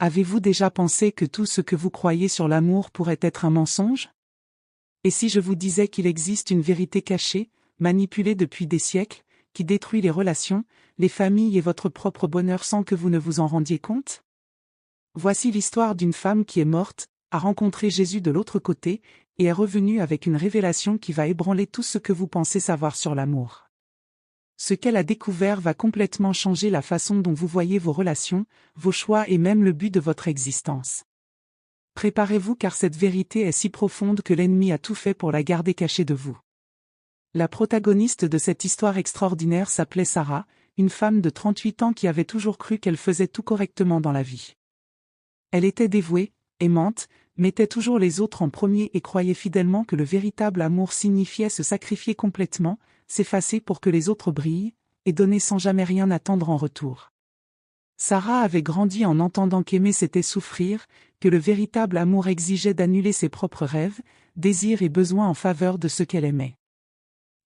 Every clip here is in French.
Avez-vous déjà pensé que tout ce que vous croyez sur l'amour pourrait être un mensonge? Et si je vous disais qu'il existe une vérité cachée, manipulée depuis des siècles, qui détruit les relations, les familles et votre propre bonheur sans que vous ne vous en rendiez compte? Voici l'histoire d'une femme qui est morte, a rencontré Jésus de l'autre côté, et est revenue avec une révélation qui va ébranler tout ce que vous pensez savoir sur l'amour. Ce qu'elle a découvert va complètement changer la façon dont vous voyez vos relations, vos choix et même le but de votre existence. Préparez-vous car cette vérité est si profonde que l'ennemi a tout fait pour la garder cachée de vous. La protagoniste de cette histoire extraordinaire s'appelait Sarah, une femme de 38 ans qui avait toujours cru qu'elle faisait tout correctement dans la vie. Elle était dévouée, aimante, mettait toujours les autres en premier et croyait fidèlement que le véritable amour signifiait se sacrifier complètement, s'effacer pour que les autres brillent, et donner sans jamais rien attendre en retour. Sarah avait grandi en entendant qu'aimer c'était souffrir, que le véritable amour exigeait d'annuler ses propres rêves, désirs et besoins en faveur de ce qu'elle aimait.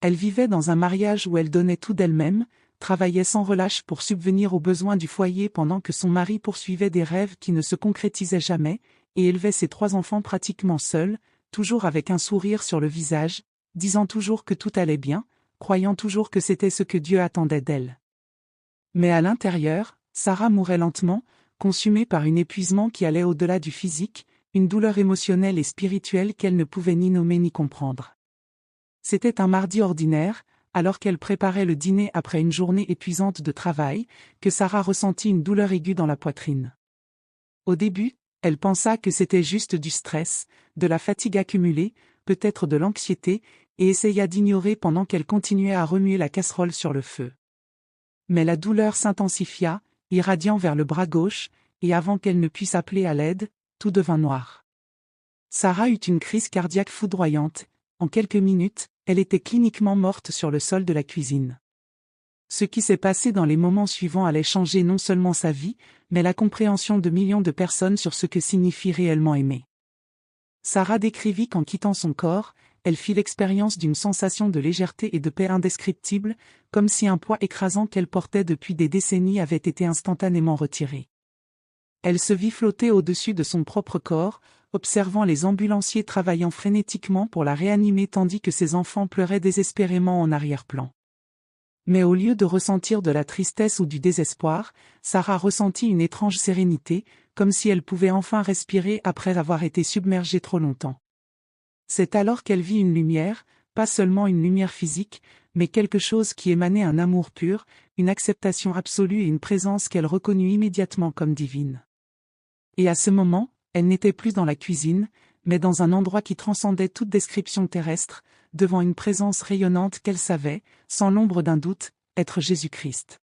Elle vivait dans un mariage où elle donnait tout d'elle-même, travaillait sans relâche pour subvenir aux besoins du foyer pendant que son mari poursuivait des rêves qui ne se concrétisaient jamais, et élevait ses 3 enfants pratiquement seule, toujours avec un sourire sur le visage, disant toujours que tout allait bien, croyant toujours que c'était ce que Dieu attendait d'elle. Mais à l'intérieur, Sarah mourait lentement, consumée par un épuisement qui allait au-delà du physique, une douleur émotionnelle et spirituelle qu'elle ne pouvait ni nommer ni comprendre. C'était un mardi ordinaire, alors qu'elle préparait le dîner après une journée épuisante de travail, que Sarah ressentit une douleur aiguë dans la poitrine. Au début, elle pensa que c'était juste du stress, de la fatigue accumulée, peut-être de l'anxiété, et essaya d'ignorer pendant qu'elle continuait à remuer la casserole sur le feu. Mais la douleur s'intensifia, irradiant vers le bras gauche, et avant qu'elle ne puisse appeler à l'aide, tout devint noir. Sarah eut une crise cardiaque foudroyante. En quelques minutes, elle était cliniquement morte sur le sol de la cuisine. Ce qui s'est passé dans les moments suivants allait changer non seulement sa vie, mais la compréhension de millions de personnes sur ce que signifie réellement aimer. Sarah décrivit qu'en quittant son corps, elle fit l'expérience d'une sensation de légèreté et de paix indescriptible, comme si un poids écrasant qu'elle portait depuis des décennies avait été instantanément retiré. Elle se vit flotter au-dessus de son propre corps, observant les ambulanciers travaillant frénétiquement pour la réanimer tandis que ses enfants pleuraient désespérément en arrière-plan. Mais au lieu de ressentir de la tristesse ou du désespoir, Sarah ressentit une étrange sérénité, comme si elle pouvait enfin respirer après avoir été submergée trop longtemps. C'est alors qu'elle vit une lumière, pas seulement une lumière physique, mais quelque chose qui émanait un amour pur, une acceptation absolue et une présence qu'elle reconnut immédiatement comme divine. Et à ce moment, elle n'était plus dans la cuisine, mais dans un endroit qui transcendait toute description terrestre, devant une présence rayonnante qu'elle savait, sans l'ombre d'un doute, être Jésus-Christ.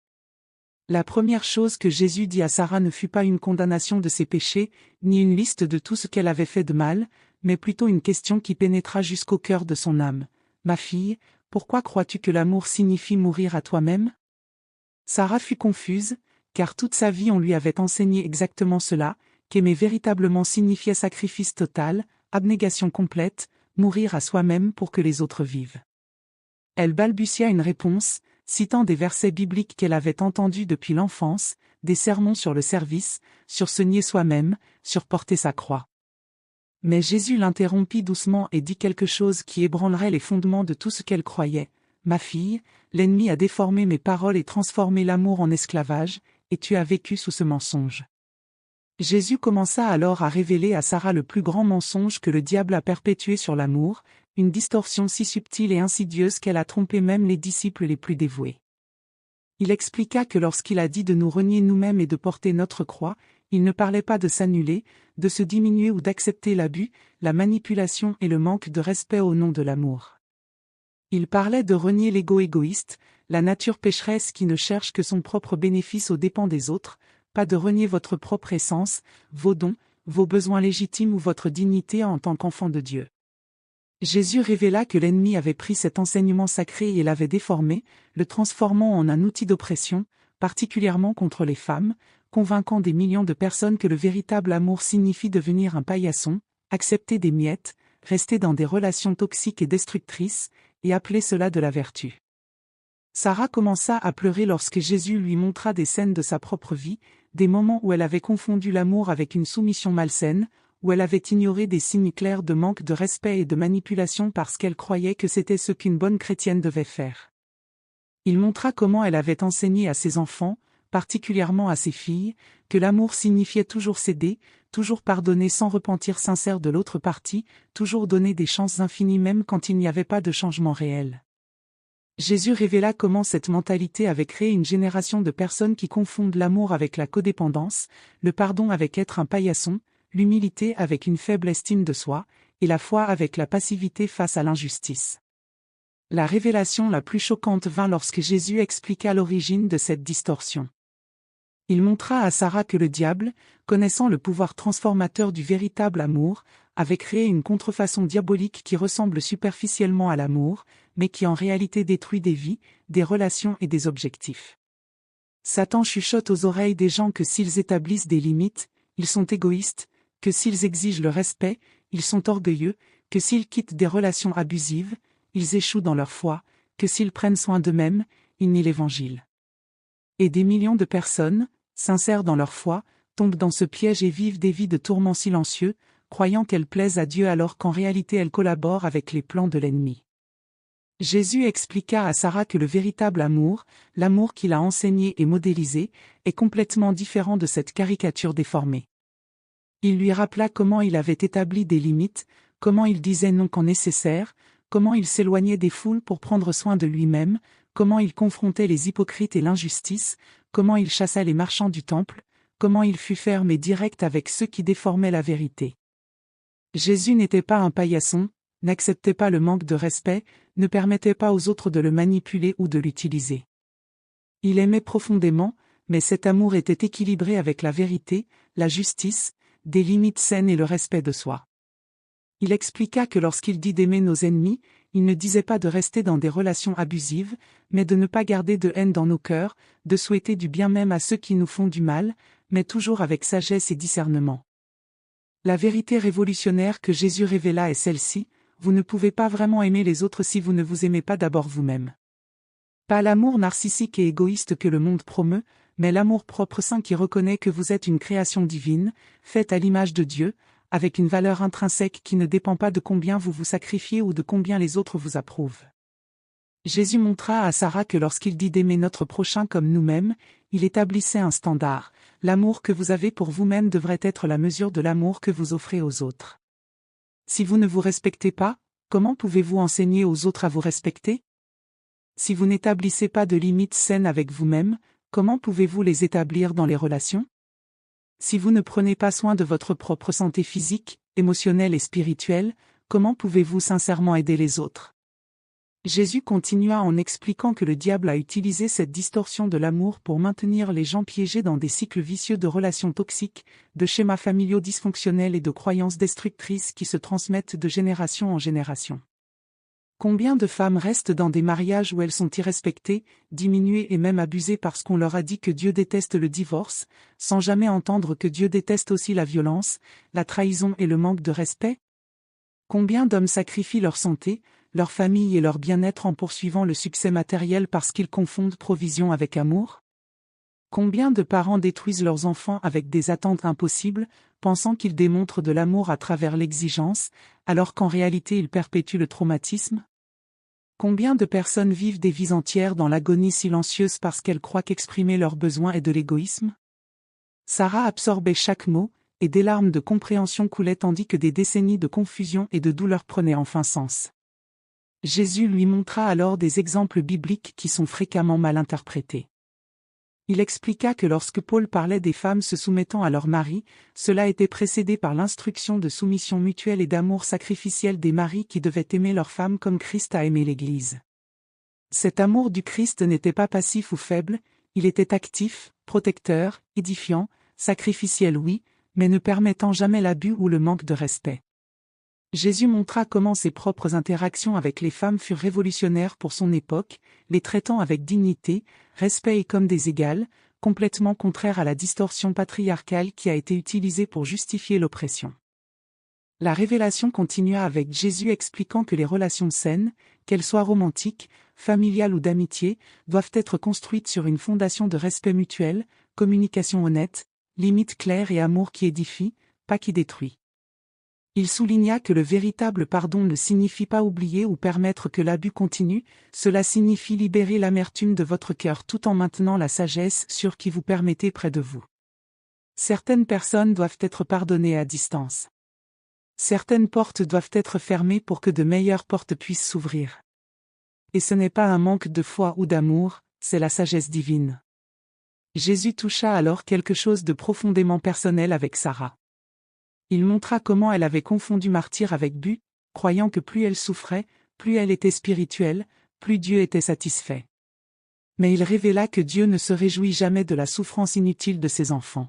La première chose que Jésus dit à Sarah ne fut pas une condamnation de ses péchés, ni une liste de tout ce qu'elle avait fait de mal, mais plutôt une question qui pénétra jusqu'au cœur de son âme. « Ma fille, pourquoi crois-tu que l'amour signifie mourir à toi-même » Sarah fut confuse, car toute sa vie on lui avait enseigné exactement cela, qu'aimer véritablement signifiait sacrifice total, abnégation complète, mourir à soi-même pour que les autres vivent. Elle balbutia une réponse, citant des versets bibliques qu'elle avait entendus depuis l'enfance, des sermons sur le service, sur se nier soi-même, sur porter sa croix. Mais Jésus l'interrompit doucement et dit quelque chose qui ébranlerait les fondements de tout ce qu'elle croyait. « Ma fille, l'ennemi a déformé mes paroles et transformé l'amour en esclavage, et tu as vécu sous ce mensonge. » Jésus commença alors à révéler à Sarah le plus grand mensonge que le diable a perpétué sur l'amour, une distorsion si subtile et insidieuse qu'elle a trompé même les disciples les plus dévoués. Il expliqua que lorsqu'il a dit de nous renier nous-mêmes et de porter notre croix, il ne parlait pas de s'annuler, de se diminuer ou d'accepter l'abus, la manipulation et le manque de respect au nom de l'amour. Il parlait de renier l'ego égoïste, la nature pécheresse qui ne cherche que son propre bénéfice aux dépens des autres, pas de renier votre propre essence, vos dons, vos besoins légitimes ou votre dignité en tant qu'enfant de Dieu. Jésus révéla que l'ennemi avait pris cet enseignement sacré et l'avait déformé, le transformant en un outil d'oppression, particulièrement contre les femmes, convainquant des millions de personnes que le véritable amour signifie devenir un paillasson, accepter des miettes, rester dans des relations toxiques et destructrices, et appeler cela de la vertu. Sarah commença à pleurer lorsque Jésus lui montra des scènes de sa propre vie, des moments où elle avait confondu l'amour avec une soumission malsaine, où elle avait ignoré des signes clairs de manque de respect et de manipulation parce qu'elle croyait que c'était ce qu'une bonne chrétienne devait faire. Il montra comment elle avait enseigné à ses enfants, particulièrement à ses filles, que l'amour signifiait toujours céder, toujours pardonner sans repentir sincère de l'autre partie, toujours donner des chances infinies même quand il n'y avait pas de changement réel. Jésus révéla comment cette mentalité avait créé une génération de personnes qui confondent l'amour avec la codépendance, le pardon avec être un paillasson, l'humilité avec une faible estime de soi, et la foi avec la passivité face à l'injustice. La révélation la plus choquante vint lorsque Jésus expliqua l'origine de cette distorsion. Il montra à Sarah que le diable, connaissant le pouvoir transformateur du véritable amour, avait créé une contrefaçon diabolique qui ressemble superficiellement à l'amour, mais qui en réalité détruit des vies, des relations et des objectifs. Satan chuchote aux oreilles des gens que s'ils établissent des limites, ils sont égoïstes, que s'ils exigent le respect, ils sont orgueilleux, que s'ils quittent des relations abusives, ils échouent dans leur foi, que s'ils prennent soin d'eux-mêmes, ils nient l'Évangile. Et des millions de personnes, sincères dans leur foi, tombent dans ce piège et vivent des vies de tourments silencieux, croyant qu'elles plaisent à Dieu alors qu'en réalité elles collaborent avec les plans de l'ennemi. Jésus expliqua à Sarah que le véritable amour, l'amour qu'il a enseigné et modélisé, est complètement différent de cette caricature déformée. Il lui rappela comment il avait établi des limites, comment il disait non quand nécessaire, comment il s'éloignait des foules pour prendre soin de lui-même, comment il confrontait les hypocrites et l'injustice, comment il chassa les marchands du temple, comment il fut ferme et direct avec ceux qui déformaient la vérité. Jésus n'était pas un paillasson, n'acceptait pas le manque de respect, ne permettait pas aux autres de le manipuler ou de l'utiliser. Il aimait profondément, mais cet amour était équilibré avec la vérité, la justice, des limites saines et le respect de soi. Il expliqua que lorsqu'il dit d'aimer nos ennemis, il ne disait pas de rester dans des relations abusives, mais de ne pas garder de haine dans nos cœurs, de souhaiter du bien même à ceux qui nous font du mal, mais toujours avec sagesse et discernement. La vérité révolutionnaire que Jésus révéla est celle-ci: vous ne pouvez pas vraiment aimer les autres si vous ne vous aimez pas d'abord vous-même. Pas l'amour narcissique et égoïste que le monde promeut, mais l'amour propre saint qui reconnaît que vous êtes une création divine, faite à l'image de Dieu, avec une valeur intrinsèque qui ne dépend pas de combien vous vous sacrifiez ou de combien les autres vous approuvent. Jésus montra à Sarah que lorsqu'il dit d'aimer notre prochain comme nous-mêmes, il établissait un standard: l'amour que vous avez pour vous-même devrait être la mesure de l'amour que vous offrez aux autres. Si vous ne vous respectez pas, comment pouvez-vous enseigner aux autres à vous respecter? Si vous n'établissez pas de limites saines avec vous-même, comment pouvez-vous les établir dans les relations? Si vous ne prenez pas soin de votre propre santé physique, émotionnelle et spirituelle, comment pouvez-vous sincèrement aider les autres? Jésus continua en expliquant que le diable a utilisé cette distorsion de l'amour pour maintenir les gens piégés dans des cycles vicieux de relations toxiques, de schémas familiaux dysfonctionnels et de croyances destructrices qui se transmettent de génération en génération. Combien de femmes restent dans des mariages où elles sont irrespectées, diminuées et même abusées parce qu'on leur a dit que Dieu déteste le divorce, sans jamais entendre que Dieu déteste aussi la violence, la trahison et le manque de respect? Combien d'hommes sacrifient leur santé, leur famille et leur bien-être en poursuivant le succès matériel parce qu'ils confondent provision avec amour? Combien de parents détruisent leurs enfants avec des attentes impossibles, pensant qu'ils démontrent de l'amour à travers l'exigence, alors qu'en réalité ils perpétuent le traumatisme? Combien de personnes vivent des vies entières dans l'agonie silencieuse parce qu'elles croient qu'exprimer leurs besoins est de l'égoïsme? Sarah absorbait chaque mot, et des larmes de compréhension coulaient tandis que des décennies de confusion et de douleur prenaient enfin sens. Jésus lui montra alors des exemples bibliques qui sont fréquemment mal interprétés. Il expliqua que lorsque Paul parlait des femmes se soumettant à leur mari, cela était précédé par l'instruction de soumission mutuelle et d'amour sacrificiel des maris qui devaient aimer leurs femmes comme Christ a aimé l'Église. Cet amour du Christ n'était pas passif ou faible, il était actif, protecteur, édifiant, sacrificiel oui, mais ne permettant jamais l'abus ou le manque de respect. Jésus montra comment ses propres interactions avec les femmes furent révolutionnaires pour son époque, les traitant avec dignité, respect et comme des égales, complètement contraire à la distorsion patriarcale qui a été utilisée pour justifier l'oppression. La révélation continua avec Jésus expliquant que les relations saines, qu'elles soient romantiques, familiales ou d'amitié, doivent être construites sur une fondation de respect mutuel, communication honnête, limites claires et amour qui édifie, pas qui détruit. Il souligna que le véritable pardon ne signifie pas oublier ou permettre que l'abus continue, cela signifie libérer l'amertume de votre cœur tout en maintenant la sagesse sur qui vous permettez près de vous. Certaines personnes doivent être pardonnées à distance. Certaines portes doivent être fermées pour que de meilleures portes puissent s'ouvrir. Et ce n'est pas un manque de foi ou d'amour, c'est la sagesse divine. Jésus toucha alors quelque chose de profondément personnel avec Sarah. Il montra comment elle avait confondu martyr avec but, croyant que plus elle souffrait, plus elle était spirituelle, plus Dieu était satisfait. Mais il révéla que Dieu ne se réjouit jamais de la souffrance inutile de ses enfants.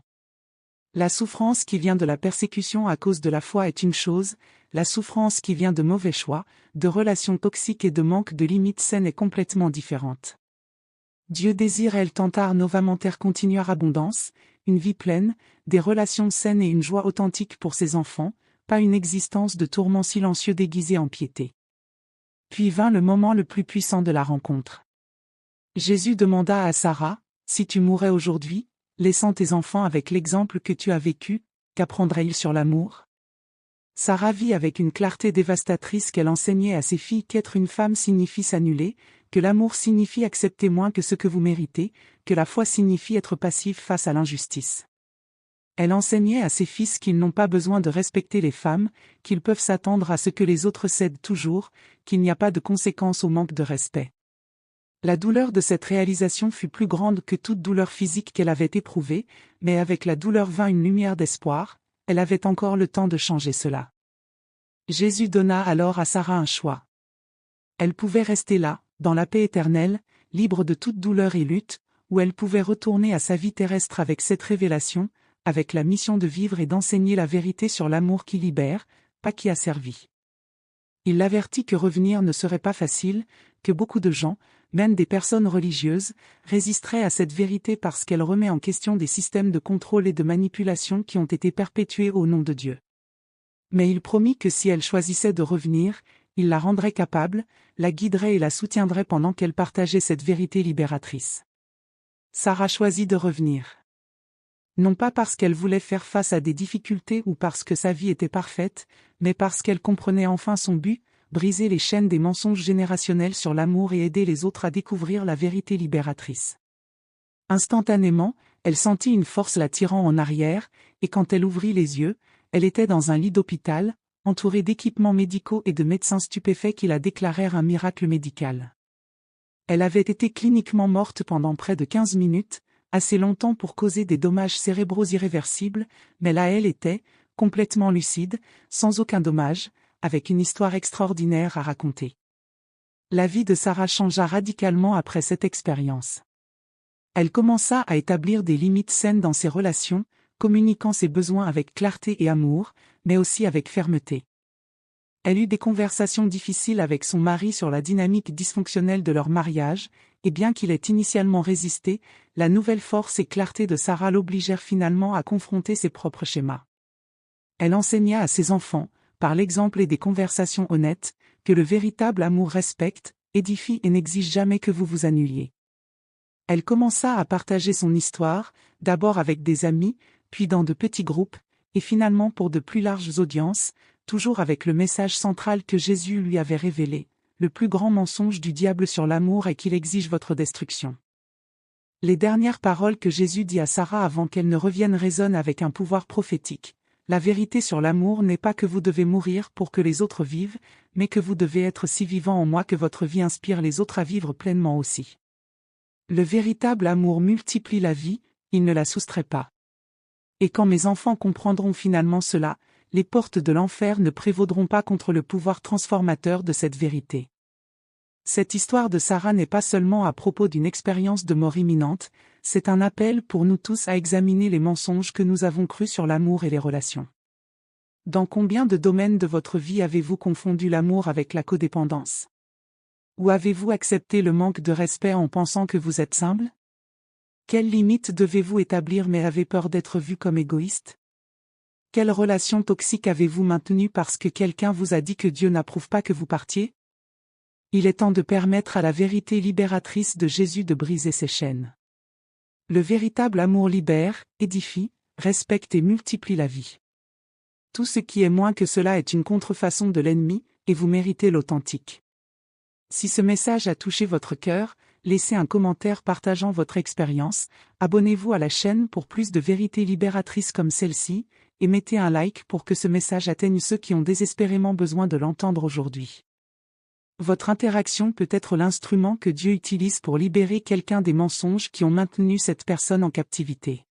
La souffrance qui vient de la persécution à cause de la foi est une chose, la souffrance qui vient de mauvais choix, de relations toxiques et de manque de limites saines est complètement différente. Dieu désire elle tentar novamente continuer abondance, une vie pleine, des relations saines et une joie authentique pour ses enfants, pas une existence de tourments silencieux déguisés en piété. Puis vint le moment le plus puissant de la rencontre. Jésus demanda à Sarah, « Si tu mourais aujourd'hui, laissant tes enfants avec l'exemple que tu as vécu, qu'apprendraient-ils sur l'amour ?» Sarah vit avec une clarté dévastatrice qu'elle enseignait à ses filles qu'être une femme signifie s'annuler, que l'amour signifie accepter moins que ce que vous méritez, que la foi signifie être passif face à l'injustice. Elle enseignait à ses fils qu'ils n'ont pas besoin de respecter les femmes, qu'ils peuvent s'attendre à ce que les autres cèdent toujours, qu'il n'y a pas de conséquences au manque de respect. La douleur de cette réalisation fut plus grande que toute douleur physique qu'elle avait éprouvée, mais avec la douleur vint une lumière d'espoir, elle avait encore le temps de changer cela. Jésus donna alors à Sarah un choix. Elle pouvait rester là, dans la paix éternelle, libre de toute douleur et lutte, ou elle pouvait retourner à sa vie terrestre avec cette révélation, avec la mission de vivre et d'enseigner la vérité sur l'amour qui libère, pas qui asservit. Il l'avertit que revenir ne serait pas facile, que beaucoup de gens, même des personnes religieuses, résisteraient à cette vérité parce qu'elle remet en question des systèmes de contrôle et de manipulation qui ont été perpétués au nom de Dieu. Mais il promit que si elle choisissait de revenir, il la rendrait capable, la guiderait et la soutiendrait pendant qu'elle partageait cette vérité libératrice. Sarah choisit de revenir. Non pas parce qu'elle voulait faire face à des difficultés ou parce que sa vie était parfaite, mais parce qu'elle comprenait enfin son but, briser les chaînes des mensonges générationnels sur l'amour et aider les autres à découvrir la vérité libératrice. Instantanément, elle sentit une force la tirant en arrière, et quand elle ouvrit les yeux, elle était dans un lit d'hôpital, entourée d'équipements médicaux et de médecins stupéfaits qui la déclarèrent un miracle médical. Elle avait été cliniquement morte pendant près de 15 minutes, assez longtemps pour causer des dommages cérébraux irréversibles, mais là elle était, complètement lucide, sans aucun dommage, avec une histoire extraordinaire à raconter. La vie de Sarah changea radicalement après cette expérience. Elle commença à établir des limites saines dans ses relations, communiquant ses besoins avec clarté et amour, mais aussi avec fermeté. Elle eut des conversations difficiles avec son mari sur la dynamique dysfonctionnelle de leur mariage, et bien qu'il ait initialement résisté, la nouvelle force et clarté de Sarah l'obligèrent finalement à confronter ses propres schémas. Elle enseigna à ses enfants, par l'exemple et des conversations honnêtes, que le véritable amour respecte, édifie et n'exige jamais que vous vous annuliez. Elle commença à partager son histoire, d'abord avec des amis, puis dans de petits groupes, et finalement pour de plus larges audiences, toujours avec le message central que Jésus lui avait révélé. Le plus grand mensonge du diable sur l'amour est qu'il exige votre destruction. Les dernières paroles que Jésus dit à Sarah avant qu'elle ne revienne résonnent avec un pouvoir prophétique. La vérité sur l'amour n'est pas que vous devez mourir pour que les autres vivent, mais que vous devez être si vivant en moi que votre vie inspire les autres à vivre pleinement aussi. Le véritable amour multiplie la vie, il ne la soustrait pas. Et quand mes enfants comprendront finalement cela, les portes de l'enfer ne prévaudront pas contre le pouvoir transformateur de cette vérité. Cette histoire de Sarah n'est pas seulement à propos d'une expérience de mort imminente, c'est un appel pour nous tous à examiner les mensonges que nous avons crus sur l'amour et les relations. Dans combien de domaines de votre vie avez-vous confondu l'amour avec la codépendance? Ou avez-vous accepté le manque de respect en pensant que vous êtes humble? Quelles limites devez-vous établir mais avez peur d'être vu comme égoïste? Quelle relation toxique avez-vous maintenue parce que quelqu'un vous a dit que Dieu n'approuve pas que vous partiez? Il est temps de permettre à la vérité libératrice de Jésus de briser ces chaînes. Le véritable amour libère, édifie, respecte et multiplie la vie. Tout ce qui est moins que cela est une contrefaçon de l'ennemi, et vous méritez l'authentique. Si ce message a touché votre cœur, laissez un commentaire partageant votre expérience, abonnez-vous à la chaîne pour plus de vérités libératrices comme celle-ci, et mettez un like pour que ce message atteigne ceux qui ont désespérément besoin de l'entendre aujourd'hui. Votre interaction peut être l'instrument que Dieu utilise pour libérer quelqu'un des mensonges qui ont maintenu cette personne en captivité.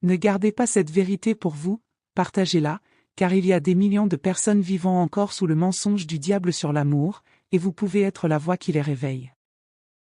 Ne gardez pas cette vérité pour vous, partagez-la, car il y a des millions de personnes vivant encore sous le mensonge du diable sur l'amour, et vous pouvez être la voix qui les réveille.